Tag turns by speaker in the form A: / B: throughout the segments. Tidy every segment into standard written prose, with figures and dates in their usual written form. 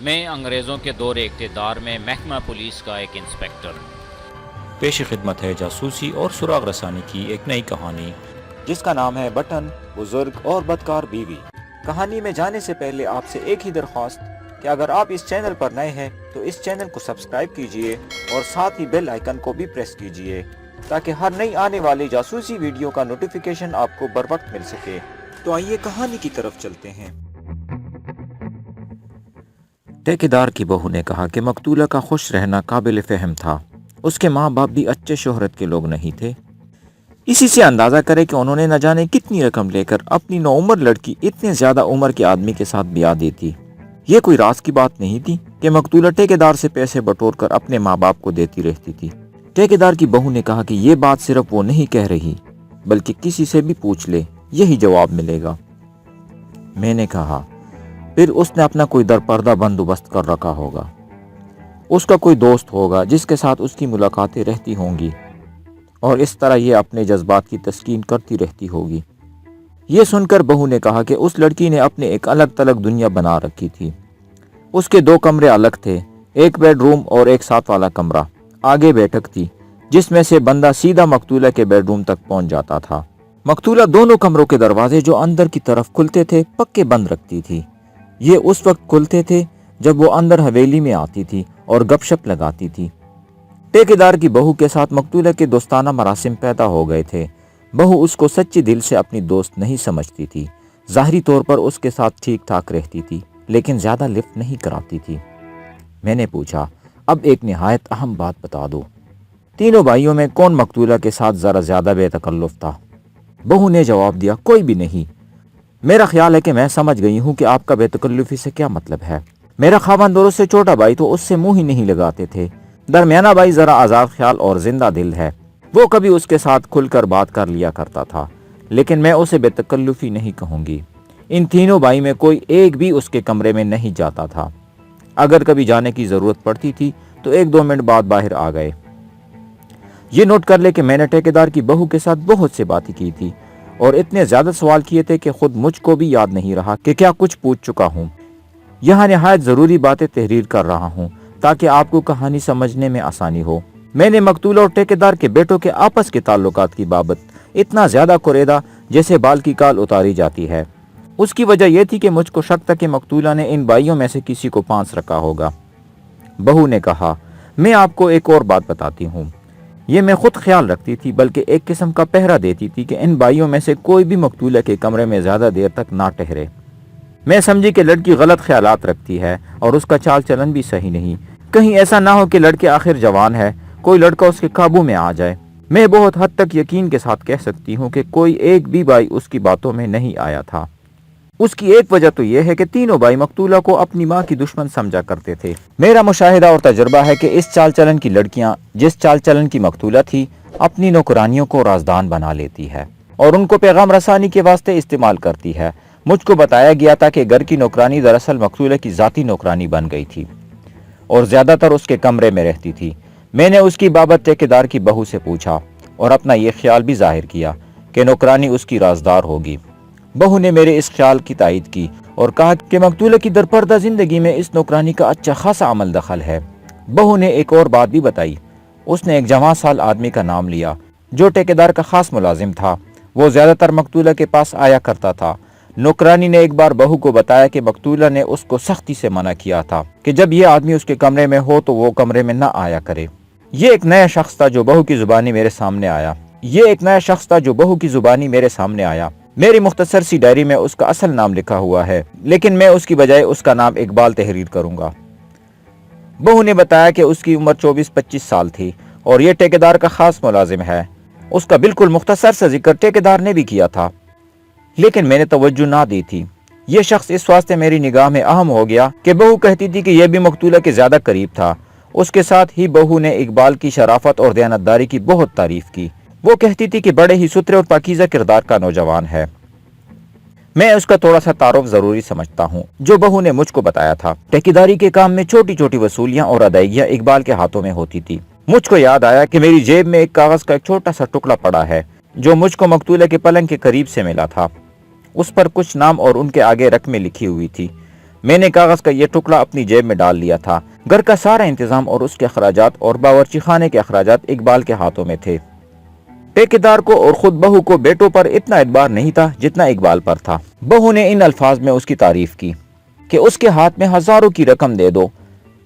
A: میں انگریزوں کے دور اقتدار میں محکمہ پولیس کا ایک انسپکٹر۔
B: پیش خدمت ہے جاسوسی اور سراغ رسانی کی ایک نئی کہانی جس کا نام ہے بٹن، بزرگ اور بدکار بیوی۔ کہانی میں جانے سے پہلے آپ سے ایک ہی درخواست کہ اگر آپ اس چینل پر نئے ہیں تو اس چینل کو سبسکرائب کیجئے اور ساتھ ہی بیل آئیکن کو بھی پریس کیجئے تاکہ ہر نئی آنے والی جاسوسی ویڈیو کا نوٹیفیکیشن آپ کو بر وقت مل سکے۔ تو آئیے کہانی کی طرف چلتے ہیں۔ ٹھیکیدار کی بہو نے کہا کہ مقتولہ کا خوش رہنا قابل فہم تھا۔ اس کے ماں باپ بھی اچھے شہرت کے لوگ نہیں تھے۔ اسی سے اندازہ کرے کہ انہوں نے نہ جانے کتنی رقم لے کر اپنی نوعمر لڑکی اتنے زیادہ عمر کے آدمی کے ساتھ بیاہ دی تھی۔ یہ کوئی راز کی بات نہیں تھی کہ مقتولہ ٹھیکیدار سے پیسے بٹور کر اپنے ماں باپ کو دیتی رہتی تھی۔ ٹھیکیدار کی بہو نے کہا کہ یہ بات صرف وہ نہیں کہہ رہی بلکہ کسی سے بھی پوچھ لے، یہی جواب ملے گا۔ میں نے کہا پھر اس نے اپنا کوئی درپردہ بندوبست کر رکھا ہوگا۔ اس کا کوئی دوست ہوگا جس کے ساتھ اس کی ملاقاتیں رہتی ہوں گی اور اس طرح یہ اپنے جذبات کی تسکین کرتی رہتی ہوگی۔ یہ سن کر بہو نے کہا کہ اس لڑکی نے اپنے ایک الگ تلگ دنیا بنا رکھی تھی۔ اس کے 2 کمرے الگ تھے، ایک بیڈ روم اور ایک ساتھ والا کمرہ۔ آگے بیٹھک تھی جس میں سے بندہ سیدھا مقتولہ کے بیڈ روم تک پہنچ جاتا تھا۔ مقتولہ دونوں کمروں کے دروازے جو اندر کی طرف کھلتے تھے پکے بند رکھتی تھی۔ یہ اس وقت کھلتے تھے جب وہ اندر حویلی میں آتی تھی اور گپ شپ لگاتی تھی۔ ٹھیکیدار کی بہو کے ساتھ مقتولہ کے دوستانہ مراسم پیدا ہو گئے تھے۔ بہو اس کو سچی دل سے اپنی دوست نہیں سمجھتی تھی۔ ظاہری طور پر اس کے ساتھ ٹھیک ٹھاک رہتی تھی لیکن زیادہ لفٹ نہیں کراتی تھی۔ میں نے پوچھا اب ایک نہایت اہم بات بتا دو، تینوں بھائیوں میں کون مقتولہ کے ساتھ ذرا زیادہ بے تکلف تھا؟ بہو نے جواب دیا کوئی بھی نہیں۔ میرا خیال ہے کہ میں سمجھ گئی ہوں کہ آپ کا بے تکلفی سے کیا مطلب ہے۔ میرا خاوند اور اس سے چھوٹا بھائی تو اس سے منہ ہی نہیں لگاتے تھے۔ درمیانہ بھائی ذرا آزاد خیال اور زندہ دل ہے، وہ کبھی اس کے ساتھ کھل کر بات کر لیا کرتا تھا، لیکن میں اسے بے تکلفی نہیں کہوں گی۔ ان تینوں بھائی میں کوئی ایک بھی اس کے کمرے میں نہیں جاتا تھا۔ اگر کبھی جانے کی ضرورت پڑتی تھی تو 1-2 منٹ بعد باہر آ گئے۔ یہ نوٹ کر لے کہ میں نے ٹھیکیدار کی بہو کے ساتھ بہت سے باتیں کی تھی اور اتنے زیادہ سوال کیے تھے کہ خود مجھ کو بھی یاد نہیں رہا کہ کیا کچھ پوچھ چکا ہوں۔ یہاں نہایت ضروری باتیں تحریر کر رہا ہوں تاکہ آپ کو کہانی سمجھنے میں آسانی ہو۔ میں نے مقتولہ اور ٹھیکیدار کے بیٹوں کے آپس کے تعلقات کی بابت اتنا زیادہ کوریدا جیسے بال کی کال اتاری جاتی ہے۔ اس کی وجہ یہ تھی کہ مجھ کو شک تھا کہ مقتولہ نے ان بھائیوں میں سے کسی کو پانس رکھا ہوگا۔ بہو نے کہا میں آپ کو ایک اور بات بتاتی ہوں۔ یہ میں خود خیال رکھتی تھی بلکہ ایک قسم کا پہرا دیتی تھی کہ ان بھائیوں میں سے کوئی بھی مقتولہ کے کمرے میں زیادہ دیر تک نہ ٹھہرے۔ میں سمجھی کہ لڑکی غلط خیالات رکھتی ہے اور اس کا چال چلن بھی صحیح نہیں، کہیں ایسا نہ ہو کہ لڑکے آخر جوان ہے، کوئی لڑکا اس کے قابو میں آ جائے۔ میں بہت حد تک یقین کے ساتھ کہہ سکتی ہوں کہ کوئی ایک بھی بھائی اس کی باتوں میں نہیں آیا تھا۔ اس کی ایک وجہ تو یہ ہے کہ تینوں بھائی مقتولہ کو اپنی ماں کی دشمن سمجھا کرتے تھے۔ میرا مشاہدہ اور تجربہ ہے کہ اس چال چلن کی لڑکیاں جس چال چلن کی مقتولہ تھی اپنی نوکرانیوں کو رازدان بنا لیتی ہے اور ان کو پیغام رسانی کے واسطے استعمال کرتی ہے۔ مجھ کو بتایا گیا تھا کہ گھر کی نوکرانی دراصل مقتولہ کی ذاتی نوکرانی بن گئی تھی اور زیادہ تر اس کے کمرے میں رہتی تھی۔ میں نے اس کی بابت ٹھیکیدار کی بہو سے پوچھا اور اپنا یہ خیال بھی ظاہر کیا کہ نوکرانی اس کی رازدار ہوگی۔ بہو نے میرے اس خیال کی تائید کی اور کہا کہ مقتولہ کی درپردہ زندگی میں اس نوکرانی کا اچھا خاصا عمل دخل ہے۔ بہو نے ایک اور بات بھی بتائی۔ اس نے ایک جوان سال آدمی کا نام لیا جو ٹھیکیدار کا خاص ملازم تھا۔ وہ زیادہ تر مقتولہ کے پاس آیا کرتا تھا۔ نوکرانی نے ایک بار بہو کو بتایا کہ مقتولہ نے اس کو سختی سے منع کیا تھا کہ جب یہ آدمی اس کے کمرے میں ہو تو وہ کمرے میں نہ آیا کرے۔ یہ ایک نیا شخص تھا جو بہو کی زبانی میرے سامنے آیا۔ میری مختصر سی ڈائری میں اس کا اصل نام لکھا ہوا ہے لیکن میں اس کی بجائے اس کا نام اقبال تحریر کروں گا۔ بہو نے بتایا کہ اس کی عمر 24-25 سال تھی اور یہ ٹھیکیدار کا خاص ملازم ہے۔ اس کا بالکل مختصر سا ذکر ٹھیکیدار نے بھی کیا تھا لیکن میں نے توجہ نہ دی تھی۔ یہ شخص اس واسطے میری نگاہ میں اہم ہو گیا کہ بہو کہتی تھی کہ یہ بھی مقتولہ کے زیادہ قریب تھا۔ اس کے ساتھ ہی بہو نے اقبال کی شرافت اور دیانتداری کی بہت تعریف کی۔ وہ کہتی تھی کہ بڑے ہی ستھرے اور پاکیزہ کردار کا نوجوان ہے۔ میں اس کا تھوڑا سا تعارف ضروری سمجھتا ہوں جو بہو نے مجھ کو بتایا تھا۔ ٹھیکیداری کے کام میں چھوٹی چھوٹی وصولیاں اور ادائیگیاں اقبال کے ہاتھوں میں ہوتی تھی۔ مجھ کو یاد آیا کہ میری جیب میں ایک کاغذ کا ایک چھوٹا سا ٹکڑا پڑا ہے جو مجھ کو مقتولہ کے پلنگ کے قریب سے ملا تھا۔ اس پر کچھ نام اور ان کے آگے رقمیں لکھی ہوئی تھی۔ میں نے کاغذ کا یہ ٹکڑا اپنی جیب میں ڈال لیا تھا۔ گھر کا سارا انتظام اور اس کے اخراجات اور باورچی خانے کے اخراجات اقبال کے ہاتھوں میں تھے۔ ٹھیکیدار کو اور خود بہو کو بیٹوں پر اتنا اعتبار نہیں تھا جتنا اقبال پر تھا۔ بہو نے ان الفاظ میں اس کی تعریف کی کہ اس کے ہاتھ میں ہزاروں کی رقم دے دو،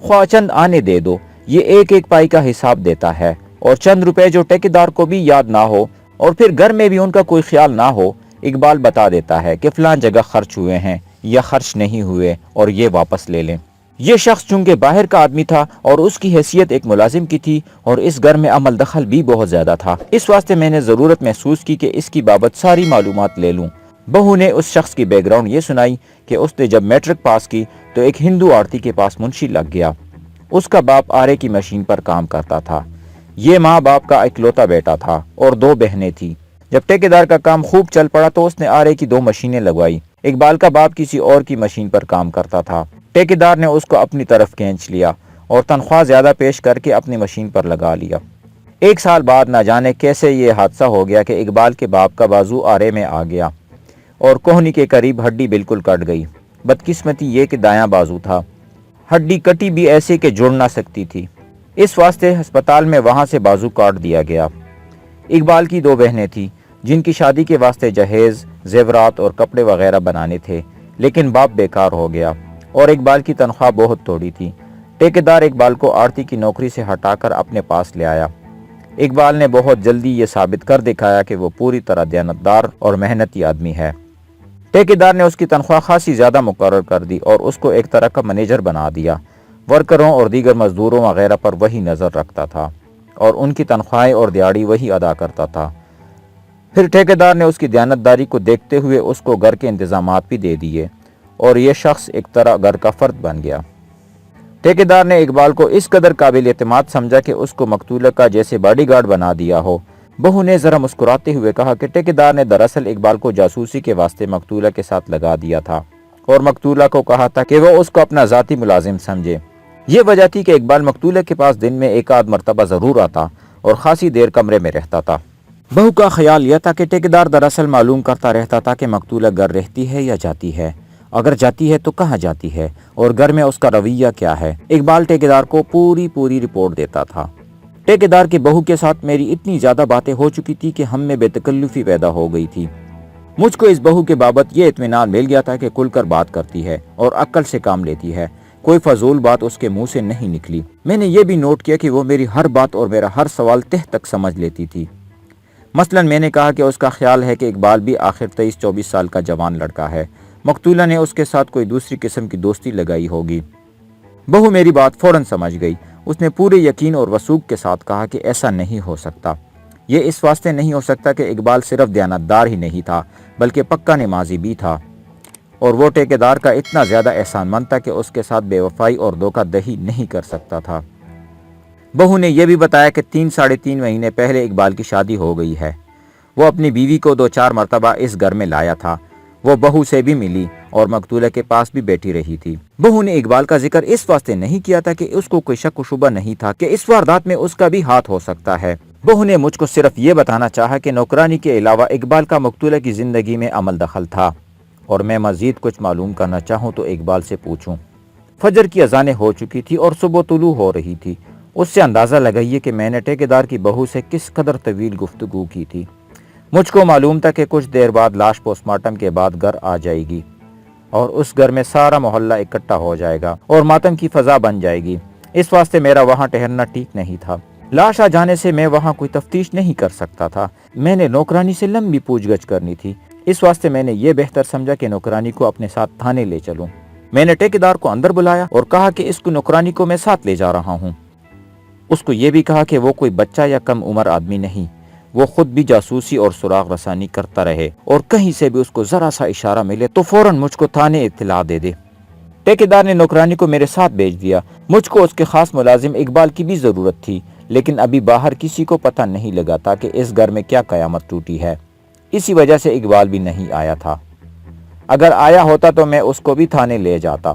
B: خواہ چند آنے دے دو، یہ ایک ایک پائی کا حساب دیتا ہے، اور چند روپے جو ٹھیکیدار کو بھی یاد نہ ہو اور پھر گھر میں بھی ان کا کوئی خیال نہ ہو، اقبال بتا دیتا ہے کہ فلاں جگہ خرچ ہوئے ہیں یا خرچ نہیں ہوئے اور یہ واپس لے لیں۔ یہ شخص چونکہ باہر کا آدمی تھا اور اس کی حیثیت ایک ملازم کی تھی اور اس گھر میں عمل دخل بھی بہت زیادہ تھا، اس واسطے میں نے ضرورت محسوس کی کہ اس کی بابت ساری معلومات لے لوں۔ بہو نے اس شخص کی بیک گراؤنڈ یہ سنائی کہ اس نے جب میٹرک پاس کی تو ایک ہندو آڑتی کے پاس منشی لگ گیا۔ اس کا باپ آرے کی مشین پر کام کرتا تھا۔ یہ ماں باپ کا اکلوتا بیٹا تھا اور 2 بہنیں تھیں۔ جب ٹھیکیدار کا کام خوب چل پڑا تو اس نے آرے کی 2 مشینیں لگوائی۔ اقبال کا باپ کسی اور کی مشین پر کام کرتا تھا۔ ٹھیکیدار نے اس کو اپنی طرف کھینچ لیا اور تنخواہ زیادہ پیش کر کے اپنی مشین پر لگا لیا۔ 1 سال بعد نہ جانے کیسے یہ حادثہ ہو گیا کہ اقبال کے باپ کا بازو آرے میں آ گیا اور کوہنی کے قریب ہڈی بالکل کٹ گئی۔ بدقسمتی یہ کہ دایاں بازو تھا، ہڈی کٹی بھی ایسے کہ جڑ نہ سکتی تھی، اس واسطے ہسپتال میں وہاں سے بازو کاٹ دیا گیا۔ اقبال کی 2 بہنیں تھیں جن کی شادی کے واسطے جہیز، زیورات اور کپڑے وغیرہ بنانے تھے، لیکن باپ بیکار ہو گیا اور اقبال کی تنخواہ بہت تھوڑی تھی۔ ٹھیکیدار اقبال کو آڑتی کی نوکری سے ہٹا کر اپنے پاس لے آیا۔ اقبال نے بہت جلدی یہ ثابت کر دکھایا کہ وہ پوری طرح دیانتدار اور محنتی آدمی ہے۔ ٹھیکیدار نے اس کی تنخواہ خاصی زیادہ مقرر کر دی اور اس کو ایک طرح کا منیجر بنا دیا۔ ورکروں اور دیگر مزدوروں وغیرہ پر وہی نظر رکھتا تھا اور ان کی تنخواہیں اور دیہڑی وہی ادا کرتا تھا۔ پھر ٹھیکیدار نے اس کی دیانتداری کو دیکھتے ہوئے اس کو گھر کے انتظامات بھی دے دیے اور یہ شخص ایک طرح گھر کا فرد بن گیا۔ ٹھیکیدار نے اقبال کو اس قدر قابل اعتماد سمجھا کہ اس کو مقتولہ کا جیسے باڈی گارڈ بنا دیا ہو۔ بہو نے ذرا مسکراتے ہوئے کہا کہ ٹھیکیدار نے دراصل اقبال کو جاسوسی کے واسطے مقتولہ کے ساتھ لگا دیا تھا اور مقتولہ کو کہا تھا کہ وہ اس کو اپنا ذاتی ملازم سمجھے۔ یہ وجہ تھی کہ اقبال مقتولہ کے پاس دن میں 1 آدھ مرتبہ ضرور آتا اور خاصی دیر کمرے میں رہتا تھا۔ بہو کا خیال یہ تھا کہ ٹھیکیدار دراصل معلوم کرتا رہتا تھا کہ مقتولہ گھر رہتی ہے یا جاتی ہے، اگر جاتی ہے تو کہاں جاتی ہے اور گھر میں اس کا رویہ کیا ہے۔ اقبال ٹھیکیدار کو پوری رپورٹ دیتا تھا۔ ٹھیکیدار کی بہو کے ساتھ میری اتنی زیادہ باتیں ہو چکی تھی کہ ہم میں بے تکلفی پیدا ہو گئی تھی۔ مجھ کو اس بہو کے بابت یہ اطمینان مل گیا تھا کہ کھل کر بات کرتی ہے اور عقل سے کام لیتی ہے، کوئی فضول بات اس کے منہ سے نہیں نکلی۔ میں نے یہ بھی نوٹ کیا کہ وہ میری ہر بات اور میرا ہر سوال تہ تک سمجھ لیتی تھی۔ مثلا میں نے کہا کہ اس کا خیال ہے کہ اقبال بھی آخر 23-24 سال کا جوان لڑکا ہے، مقتولہ نے اس کے ساتھ کوئی دوسری قسم کی دوستی لگائی ہوگی۔ بہو میری بات فوراً سمجھ گئی۔ اس نے پورے یقین اور وثوق کے ساتھ کہا کہ ایسا نہیں ہو سکتا۔ یہ اس واسطے نہیں ہو سکتا کہ اقبال صرف دیانتدار ہی نہیں تھا بلکہ پکا نمازی بھی تھا، اور وہ ٹھیکیدار کا اتنا زیادہ احسان مند تھا کہ اس کے ساتھ بے وفائی اور دھوکہ دہی نہیں کر سکتا تھا۔ بہو نے یہ بھی بتایا کہ 3-3.5 مہینے پہلے اقبال کی شادی ہو گئی ہے۔ وہ اپنی بیوی کو 2-4 مرتبہ اس گھر میں لایا تھا۔ وہ بہو سے بھی ملی اور مقتولہ کے پاس بھی بیٹھی رہی تھی۔ بہو نے اقبال کا ذکر اس واسطے نہیں کیا تھا کہ اس کو کوئی شک و شبہ نہیں تھا کہ اس واردات میں اس کا بھی ہاتھ ہو سکتا ہے۔ بہو نے مجھ کو صرف یہ بتانا چاہا کہ نوکرانی کے علاوہ اقبال کا مقتولہ کی زندگی میں عمل دخل تھا، اور میں مزید کچھ معلوم کرنا چاہوں تو اقبال سے پوچھوں۔ فجر کی اذانیں ہو چکی تھی اور صبح طلوع ہو رہی تھی۔ اس سے اندازہ لگائیے کہ میں نے ٹھیکیدار کی بہو سے کس قدر طویل گفتگو کی تھی۔ مجھ کو معلوم تھا کہ کچھ دیر بعد لاش پوسٹ مارٹم کے بعد گھر آ جائے گی اور اس گھر میں سارا محلہ اکٹھا ہو جائے گا اور ماتم کی فضا بن جائے گی۔ اس واسطے میرا وہاں ٹھہرنا ٹھیک نہیں تھا۔ لاش آ جانے سے میں وہاں کوئی تفتیش نہیں کر سکتا تھا۔ میں نے نوکرانی سے لمبی پوچھ گچھ کرنی تھی، اس واسطے میں نے یہ بہتر سمجھا کہ نوکرانی کو اپنے ساتھ تھانے لے چلوں۔ میں نے ٹھیکیدار کو اندر بلایا اور کہا کہ اس کو نوکرانی کو میں ساتھ لے جا رہا ہوں۔ اس کو یہ بھی کہا کہ وہ کوئی بچہ یا کم عمر آدمی نہیں، وہ خود بھی جاسوسی اور سراغ رسانی کرتا رہے اور کہیں سے بھی اس کو ذرا سا اشارہ ملے تو فوراً مجھ کو تھانے اطلاع دے دے۔ ٹھیکیدار نے نوکرانی کو میرے ساتھ بھیج دیا۔ مجھ کو اس کے خاص ملازم اقبال کی بھی ضرورت تھی، لیکن ابھی باہر کسی کو پتہ نہیں لگا تھا کہ اس گھر میں کیا قیامت ٹوٹی ہے۔ اسی وجہ سے اقبال بھی نہیں آیا تھا۔ اگر آیا ہوتا تو میں اس کو بھی تھانے لے جاتا۔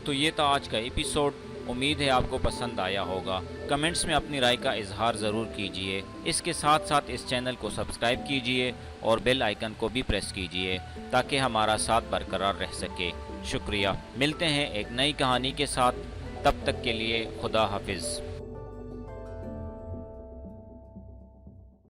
A: تو یہ تھا آج کا ایپیسوڈ، امید ہے آپ کو پسند آیا ہوگا۔ کمنٹس میں اپنی رائے کا اظہار ضرور کیجئے۔ اس کے ساتھ ساتھ اس چینل کو سبسکرائب کیجئے اور بیل آئیکن کو بھی پریس کیجئے تاکہ ہمارا ساتھ برقرار رہ سکے۔ شکریہ۔ ملتے ہیں ایک نئی کہانی کے ساتھ، تب تک کے لیے خدا حافظ۔